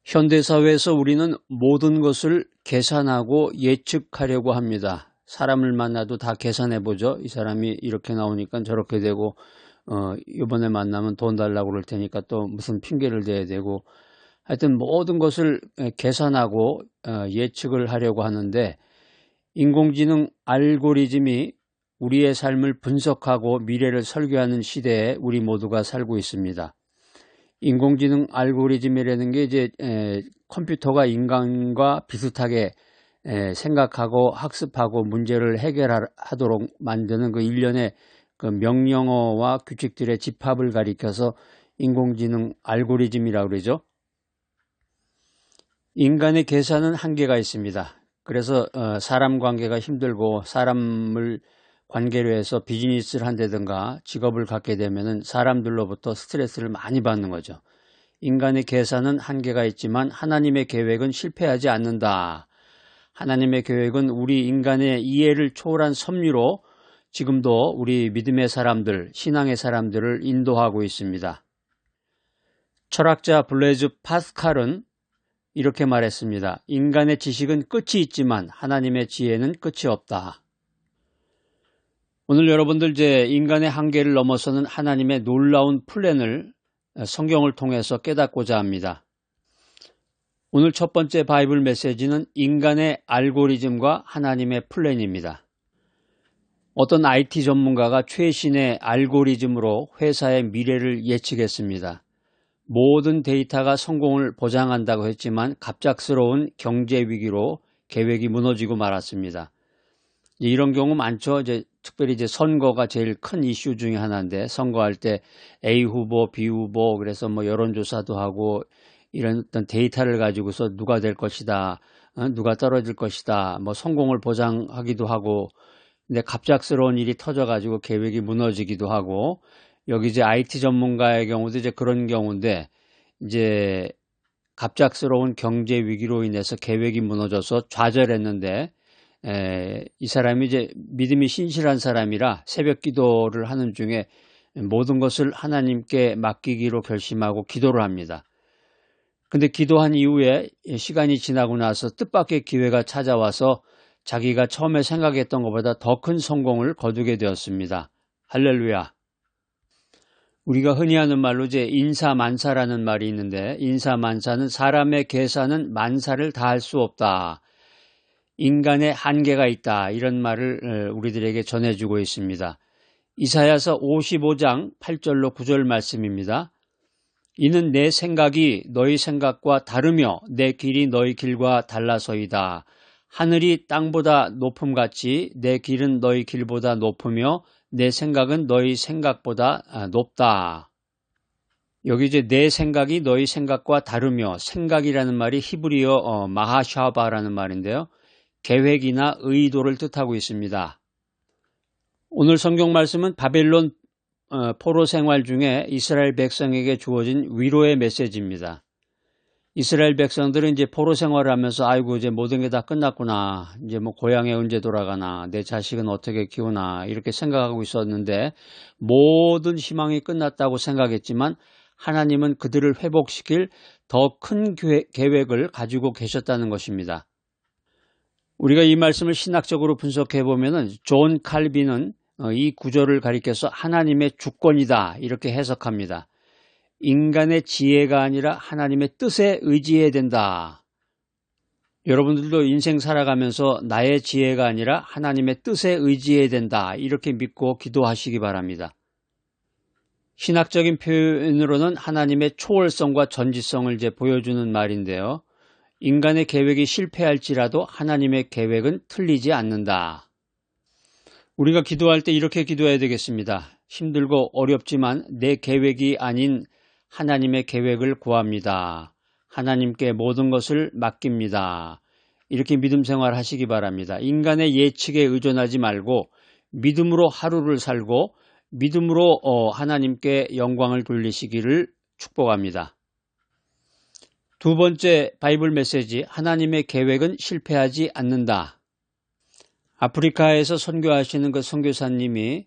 현대사회에서 우리는 모든 것을 계산하고 예측하려고 합니다. 사람을 만나도 다 계산해보죠. 이 사람이 이렇게 나오니까 저렇게 되고 이번에 만나면 돈 달라고 그럴 테니까 또 무슨 핑계를 대야 되고, 하여튼 모든 것을 계산하고 예측을 하려고 하는데, 인공지능 알고리즘이 우리의 삶을 분석하고 미래를 설계하는 시대에 우리 모두가 살고 있습니다. 인공지능 알고리즘이라는 게 이제 컴퓨터가 인간과 비슷하게 생각하고 학습하고 문제를 해결하도록 만드는 그 일련의 그 명령어와 규칙들의 집합을 가리켜서 인공지능 알고리즘이라고 그러죠. 인간의 계산은 한계가 있습니다. 그래서 사람 관계가 힘들고 사람을 관계로 해서 비즈니스를 한다든가 직업을 갖게 되면은 사람들로부터 스트레스를 많이 받는 거죠. 인간의 계산은 한계가 있지만 하나님의 계획은 실패하지 않는다. 하나님의 계획은 우리 인간의 이해를 초월한 섭리로 지금도 우리 믿음의 사람들, 신앙의 사람들을 인도하고 있습니다. 철학자 블레즈 파스칼은 이렇게 말했습니다. 인간의 지식은 끝이 있지만 하나님의 지혜는 끝이 없다. 오늘 여러분들 인간의 한계를 넘어서는 하나님의 놀라운 플랜을 성경을 통해서 깨닫고자 합니다. 오늘 첫 번째 바이블 메시지는 인간의 알고리즘과 하나님의 플랜입니다. 어떤 IT 전문가가 최신의 알고리즘으로 회사의 미래를 예측했습니다. 모든 데이터가 성공을 보장한다고 했지만 갑작스러운 경제 위기로 계획이 무너지고 말았습니다. 이런 경우 많죠. 특별히 선거가 제일 큰 이슈 중에 하나인데, 선거할 때 A 후보, B 후보, 그래서 여론조사도 하고 이런 어떤 데이터를 가지고서 누가 될 것이다, 누가 떨어질 것이다, 성공을 보장하기도 하고, 근데 갑작스러운 일이 터져가지고 계획이 무너지기도 하고, 여기 IT 전문가의 경우도 그런 경우인데, 갑작스러운 경제 위기로 인해서 계획이 무너져서 좌절했는데, 이 사람이 믿음이 신실한 사람이라 새벽 기도를 하는 중에 모든 것을 하나님께 맡기기로 결심하고 기도를 합니다. 근데 기도한 이후에 시간이 지나고 나서 뜻밖의 기회가 찾아와서 자기가 처음에 생각했던 것보다 더 큰 성공을 거두게 되었습니다. 할렐루야. 우리가 흔히 하는 말로 인사만사라는 말이 있는데, 인사만사는 사람의 계산은 만사를 다할 수 없다. 인간의 한계가 있다. 이런 말을 우리들에게 전해주고 있습니다. 이사야서 55장 8절로 9절 말씀입니다. 이는 내 생각이 너희 생각과 다르며 내 길이 너희 길과 달라서이다. 하늘이 땅보다 높음같이 내 길은 너희 길보다 높으며 내 생각은 너희 생각보다 높다. 여기 내 생각이 너희 생각과 다르며, 생각이라는 말이 히브리어 마하샤바라는 말인데요. 계획이나 의도를 뜻하고 있습니다. 오늘 성경 말씀은 바벨론 포로 생활 중에 이스라엘 백성에게 주어진 위로의 메시지입니다. 이스라엘 백성들은 포로 생활을 하면서 아이고 모든 게 다 끝났구나, 고향에 언제 돌아가나, 내 자식은 어떻게 키우나 이렇게 생각하고 있었는데, 모든 희망이 끝났다고 생각했지만 하나님은 그들을 회복시킬 더 큰 계획을 가지고 계셨다는 것입니다. 우리가 이 말씀을 신학적으로 분석해 보면은 존 칼빈은 이 구절을 가리켜서 하나님의 주권이다 이렇게 해석합니다. 인간의 지혜가 아니라 하나님의 뜻에 의지해야 된다. 여러분들도 인생 살아가면서 나의 지혜가 아니라 하나님의 뜻에 의지해야 된다 이렇게 믿고 기도하시기 바랍니다. 신학적인 표현으로는 하나님의 초월성과 전지성을 보여주는 말인데요. 인간의 계획이 실패할지라도 하나님의 계획은 틀리지 않는다. 우리가 기도할 때 이렇게 기도해야 되겠습니다. 힘들고 어렵지만 내 계획이 아닌 하나님의 계획을 구합니다. 하나님께 모든 것을 맡깁니다. 이렇게 믿음 생활 하시기 바랍니다. 인간의 예측에 의존하지 말고 믿음으로 하루를 살고 믿음으로 하나님께 영광을 돌리시기를 축복합니다. 두 번째 바이블 메시지, 하나님의 계획은 실패하지 않는다. 아프리카에서 선교하시는 그 선교사님이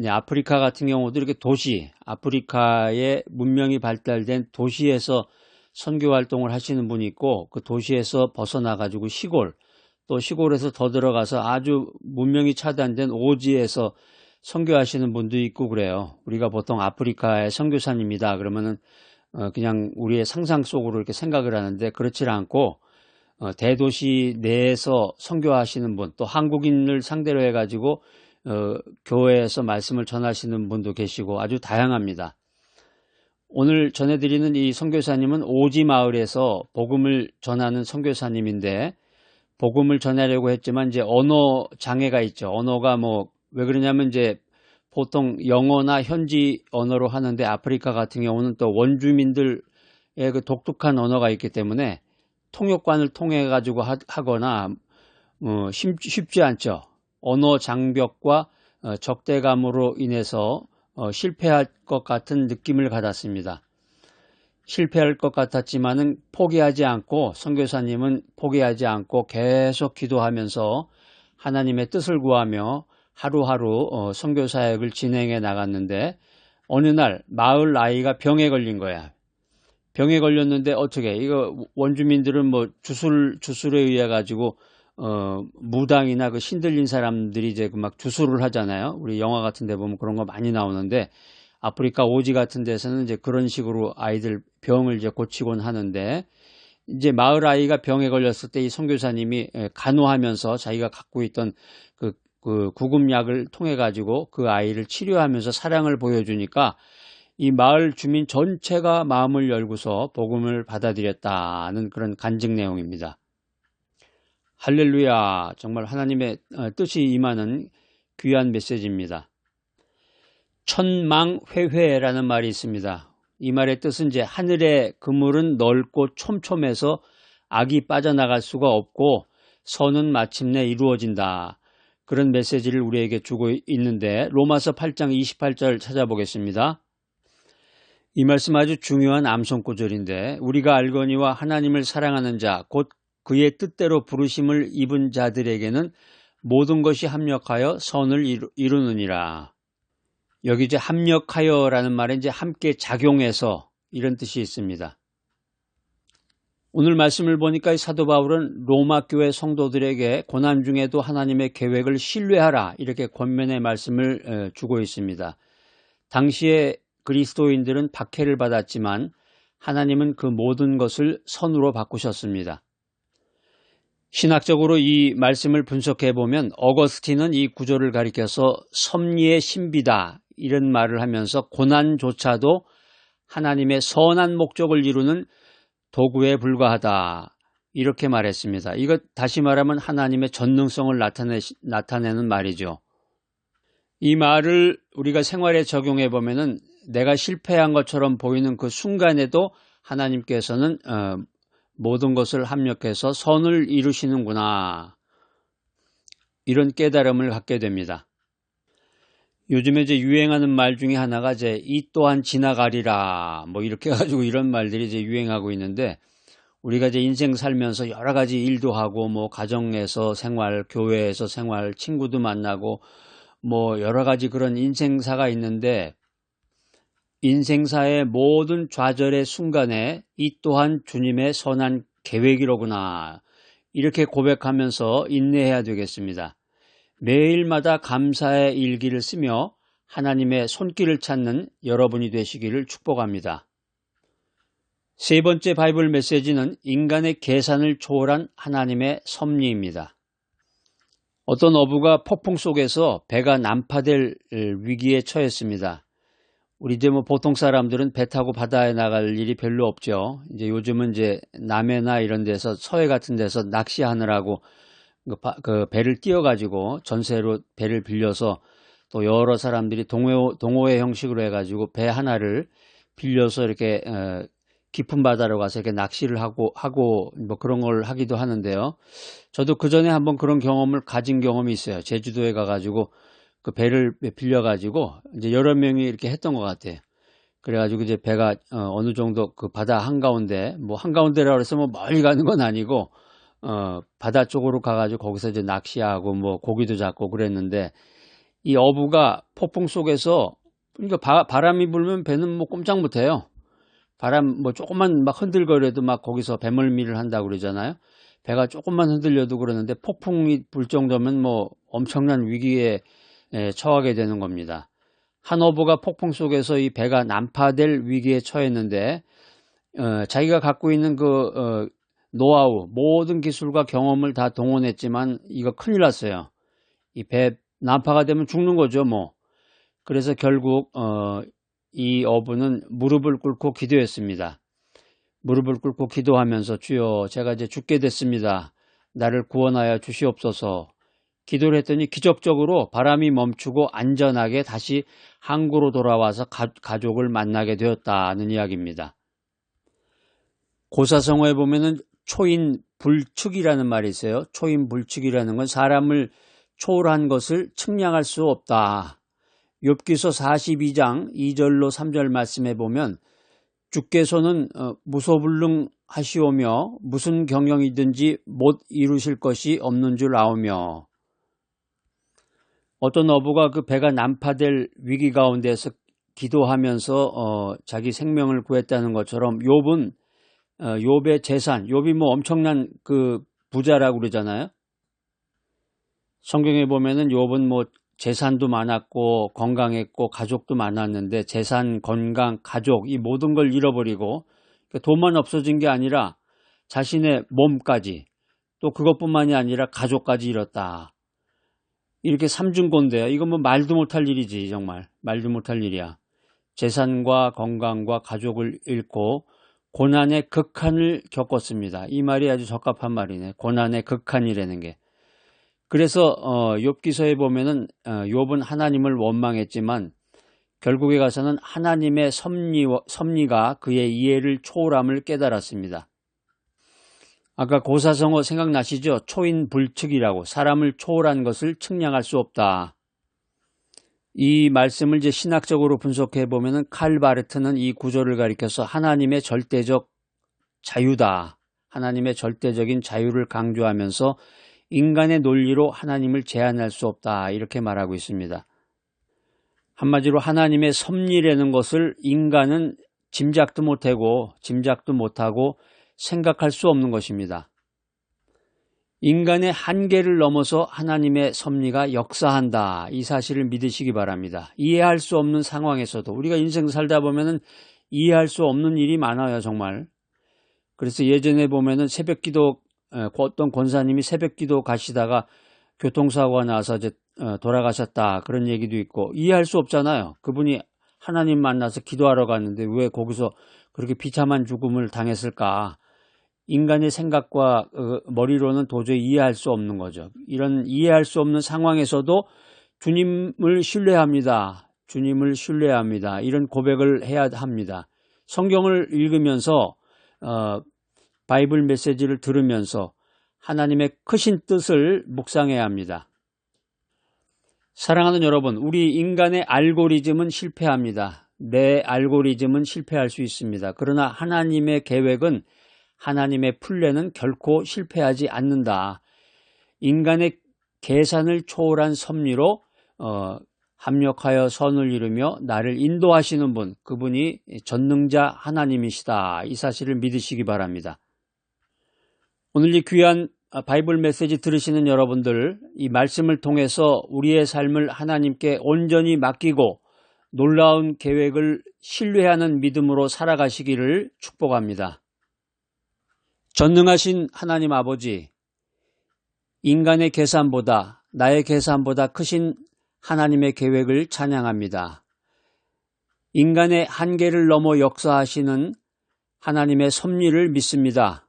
아프리카 같은 경우도 이렇게 아프리카의 문명이 발달된 도시에서 선교 활동을 하시는 분이 있고, 그 도시에서 벗어나 가지고 시골, 또 시골에서 더 들어가서 아주 문명이 차단된 오지에서 선교하시는 분도 있고 그래요. 우리가 보통 아프리카의 선교사님이다 그러면은 그냥 우리의 상상 속으로 이렇게 생각을 하는데, 그렇지 않고 대도시 내에서 선교하시는 분, 또 한국인을 상대로 해가지고 교회에서 말씀을 전하시는 분도 계시고 아주 다양합니다. 오늘 전해드리는 이 선교사님은 오지 마을에서 복음을 전하는 선교사님인데, 복음을 전하려고 했지만 이제 언어 장애가 있죠. 언어가 왜 그러냐면 이제 보통 영어나 현지 언어로 하는데, 아프리카 같은 경우는 또 원주민들의 그 독특한 언어가 있기 때문에 통역관을 통해 가지고 하거나 쉽지 않죠. 언어 장벽과 적대감으로 인해서 실패할 것 같은 느낌을 받았습니다. 실패할 것 같았지만은 포기하지 않고, 선교사님은 포기하지 않고 계속 기도하면서 하나님의 뜻을 구하며 하루하루 선교 사역을 진행해 나갔는데, 어느 날 마을 아이가 병에 걸린 거야. 병에 걸렸는데 어떻게, 이거 원주민들은 주술에 의해 가지고 무당이나 그 신들린 사람들이 이제 막 주술을 하잖아요. 우리 영화 같은 데 보면 그런 거 많이 나오는데, 아프리카 오지 같은 데서는 이제 그런 식으로 아이들 병을 이제 고치곤 하는데, 이제 마을 아이가 병에 걸렸을 때 이 선교사님이 간호하면서 자기가 갖고 있던 그 구급약을 통해 가지고 그 아이를 치료하면서 사랑을 보여주니까 이 마을 주민 전체가 마음을 열고서 복음을 받아들였다는 그런 간증 내용입니다. 할렐루야. 정말 하나님의 뜻이 임하는 귀한 메시지입니다. 천망회회라는 말이 있습니다. 이 말의 뜻은 이제 하늘의 그물은 넓고 촘촘해서 악이 빠져나갈 수가 없고 선은 마침내 이루어진다. 그런 메시지를 우리에게 주고 있는데, 로마서 8장 28절 찾아보겠습니다. 이 말씀 아주 중요한 암송구절인데, 우리가 알거니와 하나님을 사랑하는 자, 곧 그의 뜻대로 부르심을 입은 자들에게는 모든 것이 합력하여 선을 이루느니라. 여기 이제 합력하여라는 말에 이제 함께 작용해서 이런 뜻이 있습니다. 오늘 말씀을 보니까 이 사도 바울은 로마 교회 성도들에게 고난 중에도 하나님의 계획을 신뢰하라, 이렇게 권면의 말씀을 주고 있습니다. 당시에 그리스도인들은 박해를 받았지만 하나님은 그 모든 것을 선으로 바꾸셨습니다. 신학적으로 이 말씀을 분석해 보면 어거스틴은 이 구절을 가리켜서 섭리의 신비다, 이런 말을 하면서 고난조차도 하나님의 선한 목적을 이루는 도구에 불과하다, 이렇게 말했습니다. 이것 다시 말하면 하나님의 전능성을 나타내는 말이죠. 이 말을 우리가 생활에 적용해 보면은 내가 실패한 것처럼 보이는 그 순간에도 하나님께서는 모든 것을 합력해서 선을 이루시는구나, 이런 깨달음을 갖게 됩니다. 요즘에 이제 유행하는 말 중에 하나가 이제 이 또한 지나가리라, 이렇게 가지고 이런 말들이 이제 유행하고 있는데, 우리가 이제 인생 살면서 여러 가지 일도 하고 가정에서 생활, 교회에서 생활, 친구도 만나고 여러 가지 그런 인생사가 있는데, 인생사의 모든 좌절의 순간에 이 또한 주님의 선한 계획이로구나, 이렇게 고백하면서 인내해야 되겠습니다. 매일마다 감사의 일기를 쓰며 하나님의 손길을 찾는 여러분이 되시기를 축복합니다. 세 번째 바이블 메시지는 인간의 계산을 초월한 하나님의 섭리입니다. 어떤 어부가 폭풍 속에서 배가 난파될 위기에 처했습니다. 우리 이제 보통 사람들은 배 타고 바다에 나갈 일이 별로 없죠. 이제 요즘은 이제 남해나 이런 데서, 서해 같은 데서 낚시하느라고 그 배를 띄워가지고 전세로 배를 빌려서, 또 여러 사람들이 동호회 형식으로 해가지고 배 하나를 빌려서 이렇게 깊은 바다로 가서 이렇게 낚시를 하고 그런 걸 하기도 하는데요. 저도 그 전에 한번 그런 경험을 가진 경험이 있어요. 제주도에 가가지고 그 배를 빌려가지고 이제 여러 명이 이렇게 했던 것 같아요. 그래가지고 이제 배가 어느 정도 그 바다 한가운데, 한가운데라고 해서 멀리 가는 건 아니고 바다 쪽으로 가가지고 거기서 이제 낚시하고 고기도 잡고 그랬는데, 이 어부가 폭풍 속에서, 그러니까 바람이 불면 배는 꼼짝 못해요. 바람 뭐 조금만 막 흔들거려도 막 거기서 배멀미를 한다고 그러잖아요. 배가 조금만 흔들려도 그러는데 폭풍이 불 정도면 뭐 엄청난 위기에 처하게 되는 겁니다. 한 어부가 폭풍 속에서 이 배가 난파될 위기에 처했는데 자기가 갖고 있는 노하우, 모든 기술과 경험을 다 동원했지만 이거 큰일 났어요. 이 배 난파가 되면 죽는 거죠, 뭐. 그래서 결국 이 어부는 무릎을 꿇고 기도했습니다. 무릎을 꿇고 기도하면서 주여 제가 이제 죽게 됐습니다. 나를 구원하여 주시옵소서. 기도를 했더니 기적적으로 바람이 멈추고 안전하게 다시 항구로 돌아와서 가족을 만나게 되었다는 이야기입니다. 고사성어에 보면은 초인불측이라는 말이 있어요. 초인불측이라는 건 사람을 초월한 것을 측량할 수 없다. 욥기서 42장 2절로 3절 말씀에 보면 주께서는 무소불능하시오며 무슨 경영이든지 못 이루실 것이 없는 줄 아오며, 어떤 어부가 그 배가 난파될 위기 가운데서 기도하면서 자기 생명을 구했다는 것처럼 욥의 재산, 욥이 뭐 엄청난 그 부자라고 그러잖아요. 성경에 보면은 욥은 뭐 재산도 많았고 건강했고 가족도 많았는데 재산, 건강, 가족 이 모든 걸 잃어버리고 돈만 없어진 게 아니라 자신의 몸까지, 또 그것뿐만이 아니라 가족까지 잃었다. 이렇게 삼중고인데요. 이건 뭐 말도 못할 일이지. 정말 말도 못할 일이야. 재산과 건강과 가족을 잃고 고난의 극한을 겪었습니다. 이 말이 아주 적합한 말이네. 고난의 극한이라는 게. 그래서 욥기서에 보면은 욥은 하나님을 원망했지만 결국에 가서는 하나님의 섭리가 그의 이해를 초월함을 깨달았습니다. 아까 고사성어 생각나시죠? 초인불측이라고, 사람을 초월한 것을 측량할 수 없다. 이 말씀을 이제 신학적으로 분석해 보면은 칼 바르트는 이 구절을 가리켜서 하나님의 절대적 자유다, 하나님의 절대적인 자유를 강조하면서 인간의 논리로 하나님을 제한할 수 없다, 이렇게 말하고 있습니다. 한마디로 하나님의 섭리라는 것을 인간은 짐작도 못하고 생각할 수 없는 것입니다. 인간의 한계를 넘어서 하나님의 섭리가 역사한다, 이 사실을 믿으시기 바랍니다. 이해할 수 없는 상황에서도, 우리가 인생 살다 보면은 이해할 수 없는 일이 많아요, 정말. 그래서 예전에 보면은 새벽기도, 어떤 권사님이 새벽기도 가시다가 교통사고가 나서 이제 돌아가셨다, 그런 얘기도 있고, 이해할 수 없잖아요. 그분이 하나님 만나서 기도하러 갔는데 왜 거기서 그렇게 비참한 죽음을 당했을까? 인간의 생각과 머리로는 도저히 이해할 수 없는 거죠. 이런 이해할 수 없는 상황에서도 주님을 신뢰합니다. 주님을 신뢰합니다. 이런 고백을 해야 합니다. 성경을 읽으면서 바이블 메시지를 들으면서 하나님의 크신 뜻을 묵상해야 합니다. 사랑하는 여러분, 우리 인간의 알고리즘은 실패합니다. 내 알고리즘은 실패할 수 있습니다. 그러나 하나님의 계획은, 하나님의 플랜은 결코 실패하지 않는다. 인간의 계산을 초월한 섭리로 합력하여 선을 이루며 나를 인도하시는 분, 그분이 전능자 하나님이시다. 이 사실을 믿으시기 바랍니다. 오늘 이 귀한 바이블 메시지 들으시는 여러분들, 이 말씀을 통해서 우리의 삶을 하나님께 온전히 맡기고 놀라운 계획을 신뢰하는 믿음으로 살아가시기를 축복합니다. 전능하신 하나님 아버지, 인간의 계산보다, 나의 계산보다 크신 하나님의 계획을 찬양합니다. 인간의 한계를 넘어 역사하시는 하나님의 섭리를 믿습니다.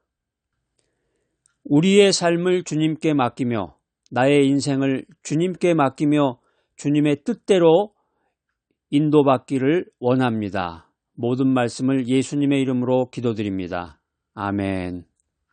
우리의 삶을 주님께 맡기며 나의 인생을 주님께 맡기며 주님의 뜻대로 인도받기를 원합니다. 모든 말씀을 예수님의 이름으로 기도드립니다. 아멘.